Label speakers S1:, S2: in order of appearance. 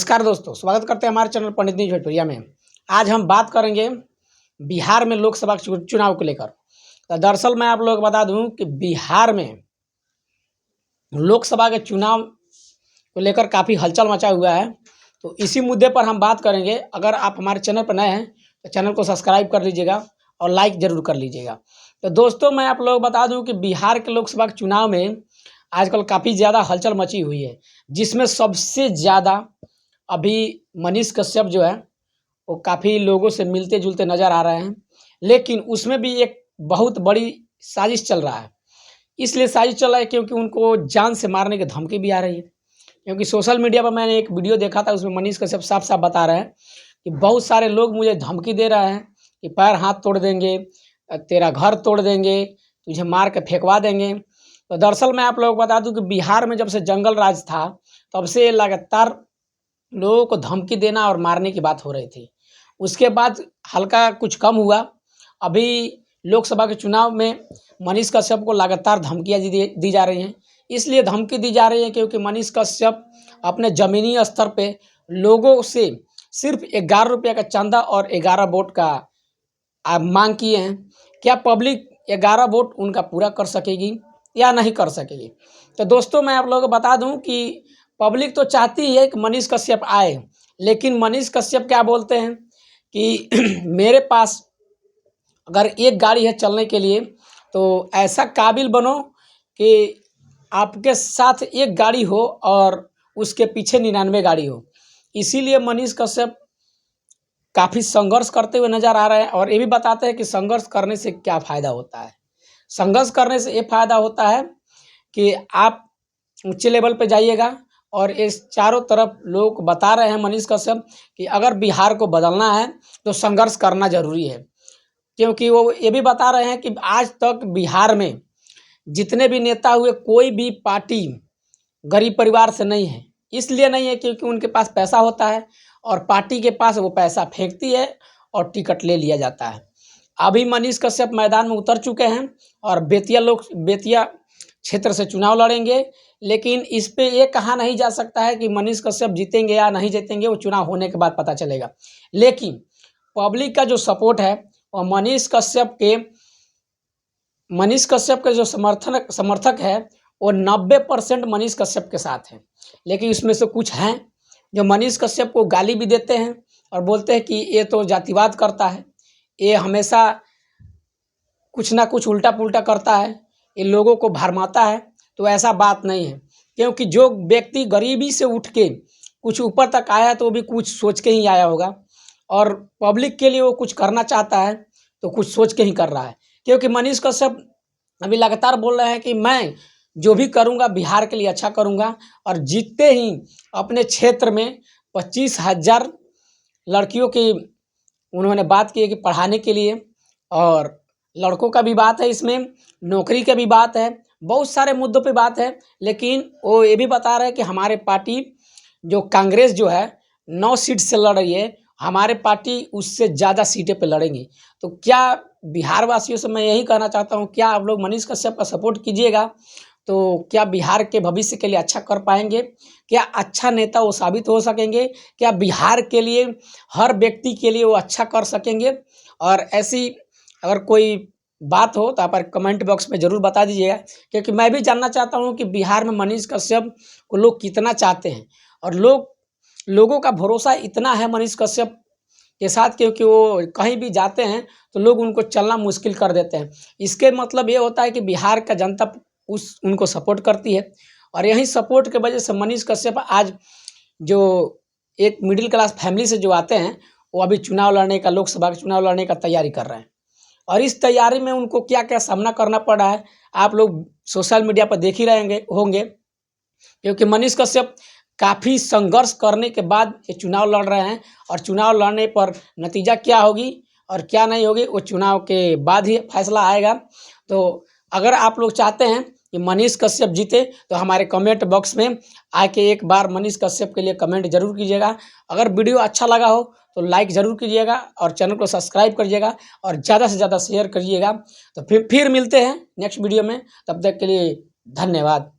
S1: नमस्कार दोस्तों, स्वागत करते हैं हमारे चैनल पंडित न्यूज भोजपुरिया में। आज हम बात करेंगे बिहार में लोकसभा चुनाव को लेकर। तो दरअसल मैं आप लोगों को बता दूं कि बिहार में लोकसभा के चुनाव को लेकर काफ़ी हलचल मचा हुआ है। तो इसी मुद्दे पर हम बात करेंगे। अगर आप हमारे चैनल पर नए हैं तो चैनल को सब्सक्राइब कर लीजिएगा और लाइक ज़रूर कर लीजिएगा। तो दोस्तों मैं आप लोगों को बता दूँ कि बिहार के लोकसभा के चुनाव में आजकल काफ़ी ज़्यादा हलचल मची हुई है, जिसमें सबसे ज़्यादा अभी मनीष कश्यप जो है वो काफ़ी लोगों से मिलते जुलते नज़र आ रहे हैं। लेकिन उसमें भी एक बहुत बड़ी साजिश चल रहा है। इसलिए साजिश चल रहा है क्योंकि उनको जान से मारने की धमकी भी आ रही है। क्योंकि सोशल मीडिया पर मैंने एक वीडियो देखा था, उसमें मनीष कश्यप साफ साफ बता रहे हैं कि बहुत सारे लोग मुझे धमकी दे रहे हैं कि पैर हाथ तोड़ देंगे, तेरा घर तोड़ देंगे, तुझे मार के फेंकवा देंगे। तो दरअसल मैं आप लोगों को बता दूं कि बिहार में जब से जंगल राज था तब से लगातार लोगों को धमकी देना और मारने की बात हो रही थी। उसके बाद हल्का कुछ कम हुआ। अभी लोकसभा के चुनाव में मनीष कश्यप को लगातार धमकियां दी जा रही हैं। इसलिए धमकी दी जा रही है क्योंकि मनीष कश्यप अपने ज़मीनी स्तर पे लोगों से सिर्फ 11 रुपये का चंदा और 11 वोट का मांग किए हैं। क्या पब्लिक 11 वोट उनका पूरा कर सकेगी या नहीं कर सकेगी? तो दोस्तों मैं आप लोगों को बता दूं कि पब्लिक तो चाहती है कि मनीष कश्यप आए, लेकिन मनीष कश्यप क्या बोलते हैं कि मेरे पास अगर एक गाड़ी है चलने के लिए तो ऐसा काबिल बनो कि आपके साथ एक गाड़ी हो और उसके पीछे 99 गाड़ी हो। इसीलिए मनीष कश्यप काफ़ी संघर्ष करते हुए नज़र आ रहे हैं और ये भी बताते हैं कि संघर्ष करने से क्या फ़ायदा होता है। संघर्ष करने से ये फ़ायदा होता है कि आप ऊंचे लेवल पे जाइएगा। और इस चारों तरफ लोग बता रहे हैं मनीष कश्यप कि अगर बिहार को बदलना है तो संघर्ष करना ज़रूरी है। क्योंकि वो ये भी बता रहे हैं कि आज तक बिहार में जितने भी नेता हुए कोई भी पार्टी गरीब परिवार से नहीं है। इसलिए नहीं है क्योंकि उनके पास पैसा होता है और पार्टी के पास वो पैसा फेंकती है और टिकट ले लिया जाता है। अभी मनीष कश्यप मैदान में उतर चुके हैं और बेतिया क्षेत्र से चुनाव लड़ेंगे। लेकिन इस पे ये कहा नहीं जा सकता है कि मनीष कश्यप जीतेंगे या नहीं जीतेंगे, वो चुनाव होने के बाद पता चलेगा। लेकिन पब्लिक का जो सपोर्ट है वो मनीष कश्यप के जो समर्थक है वो 90% मनीष कश्यप के साथ हैं। लेकिन इसमें से कुछ हैं जो मनीष कश्यप को गाली भी देते हैं और बोलते हैं कि ये तो जातिवाद करता है, ये हमेशा कुछ ना कुछ उल्टा पुल्टा करता है, ये लोगों को भरमाता है। तो ऐसा बात नहीं है, क्योंकि जो व्यक्ति गरीबी से उठ के कुछ ऊपर तक आया है तो वो भी कुछ सोच के ही आया होगा और पब्लिक के लिए वो कुछ करना चाहता है तो कुछ सोच के ही कर रहा है। क्योंकि मनीष कश्यप अभी लगातार बोल रहे हैं कि मैं जो भी करूँगा बिहार के लिए अच्छा करूँगा और जीतते ही अपने क्षेत्र में 25,000 लड़कियों की उन्होंने बात की है कि पढ़ाने के लिए, और लड़कों का भी बात है, इसमें नौकरी का भी बात है, बहुत सारे मुद्दों पे बात है। लेकिन वो ये भी बता रहे हैं कि हमारे पार्टी जो कांग्रेस जो है 9 सीट से लड़ रही है, हमारे पार्टी उससे ज़्यादा सीटें पे लड़ेंगी। तो क्या बिहार वासियों से मैं यही कहना चाहता हूँ, क्या आप लोग मनीष कश्यप का सपोर्ट कीजिएगा तो क्या बिहार के भविष्य के लिए अच्छा कर पाएंगे? क्या अच्छा नेता वो साबित हो सकेंगे? क्या बिहार के लिए हर व्यक्ति के लिए वो अच्छा कर सकेंगे? और ऐसी अगर कोई बात हो तो आप कमेंट बॉक्स में ज़रूर बता दीजिएगा, क्योंकि मैं भी जानना चाहता हूँ कि बिहार में मनीष कश्यप को लोग कितना चाहते हैं। और लोगों का भरोसा इतना है मनीष कश्यप के साथ, क्योंकि वो कहीं भी जाते हैं तो लोग उनको चलना मुश्किल कर देते हैं। इसके मतलब ये होता है कि बिहार का जनता उनको सपोर्ट करती है। और यही सपोर्ट की वजह से मनीष कश्यप आज जो एक मिडिल क्लास फैमिली से जो आते हैं वो अभी चुनाव लड़ने का, लोकसभा का चुनाव लड़ने का तैयारी कर रहे हैं। और इस तैयारी में उनको क्या क्या सामना करना पड़ रहा है आप लोग सोशल मीडिया पर देख ही होंगे। क्योंकि मनीष कश्यप काफ़ी संघर्ष करने के बाद ये चुनाव लड़ रहे हैं और चुनाव लड़ने पर नतीजा क्या होगी और क्या नहीं होगी वो चुनाव के बाद ही फैसला आएगा। तो अगर आप लोग चाहते हैं कि मनीष कश्यप जीते तो हमारे कमेंट बॉक्स में आके एक बार मनीष कश्यप के लिए कमेंट जरूर कीजिएगा। अगर वीडियो अच्छा लगा हो तो लाइक ज़रूर कीजिएगा और चैनल को सब्सक्राइब करिएगा और ज़्यादा से ज़्यादा शेयर करिएगा। तो फिर मिलते हैं नेक्स्ट वीडियो में, तब तक के लिए धन्यवाद।